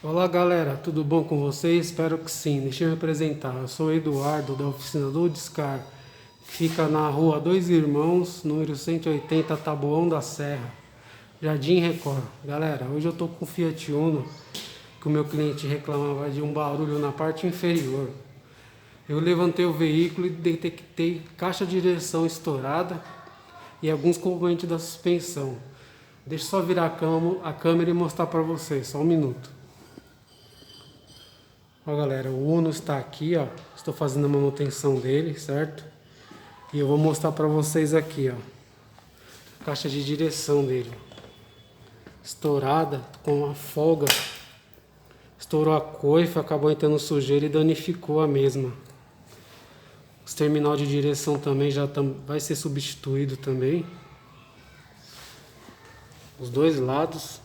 Olá galera, tudo bom com vocês? Espero que sim. Deixa eu me apresentar. Eu sou o Eduardo da oficina do Discar, que fica na rua Dois Irmãos, número 180, Taboão da Serra, Jardim Record. Galera, hoje eu tô com o Fiat Uno, que o meu cliente reclamava de um barulho na parte inferior. Eu levantei o veículo e detectei caixa de direção estourada e alguns componentes da suspensão. Deixa eu só virar a câmera e mostrar para vocês, só um minuto. Ó galera, o Uno está aqui, ó. Estou fazendo a manutenção dele, certo? E eu vou mostrar para vocês aqui, ó. A caixa de direção dele. Estourada, com uma folga. Estourou a coifa, acabou entrando sujeira e danificou a mesma. Os terminal de direção também vai ser substituído também. Os dois lados.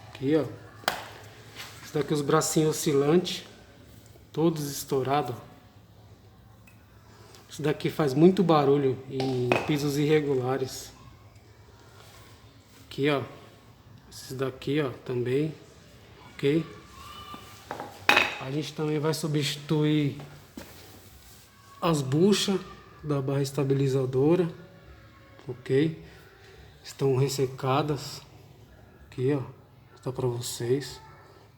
Aqui, ó. Isso daqui os bracinhos oscilantes. Todos estourados. Isso daqui faz muito barulho em pisos irregulares. Aqui, ó. Esses daqui, ó, também. Ok? A gente também vai substituir as buchas da barra estabilizadora. Ok? Estão ressecadas. Aqui, ó. Vou mostrar pra vocês.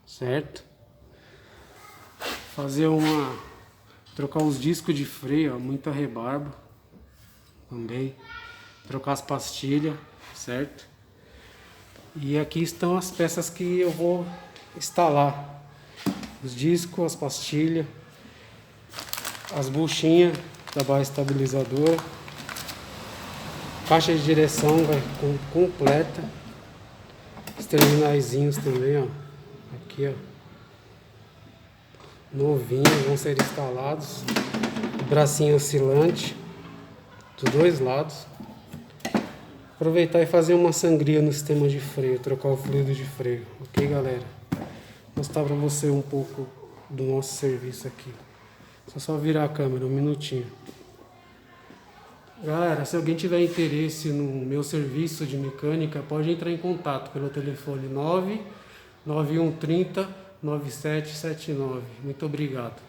Certo? Trocar os discos de freio, ó, muita rebarba também, trocar as pastilhas, certo? E aqui estão as peças que eu vou instalar: os discos, as pastilhas, as buchinhas da barra estabilizadora, caixa de direção vai completa, os terminaizinhos também, ó, aqui, ó, novinhos, vão ser instalados. Bracinho oscilante dos dois lados. Aproveitar e fazer uma sangria no sistema de freio, trocar o fluido de freio. Ok, galera? Vou mostrar para você um pouco do nosso serviço aqui. Só virar a câmera, um minutinho. Galera, se alguém tiver interesse no meu serviço de mecânica, pode entrar em contato pelo telefone 99130 9779. Muito obrigado.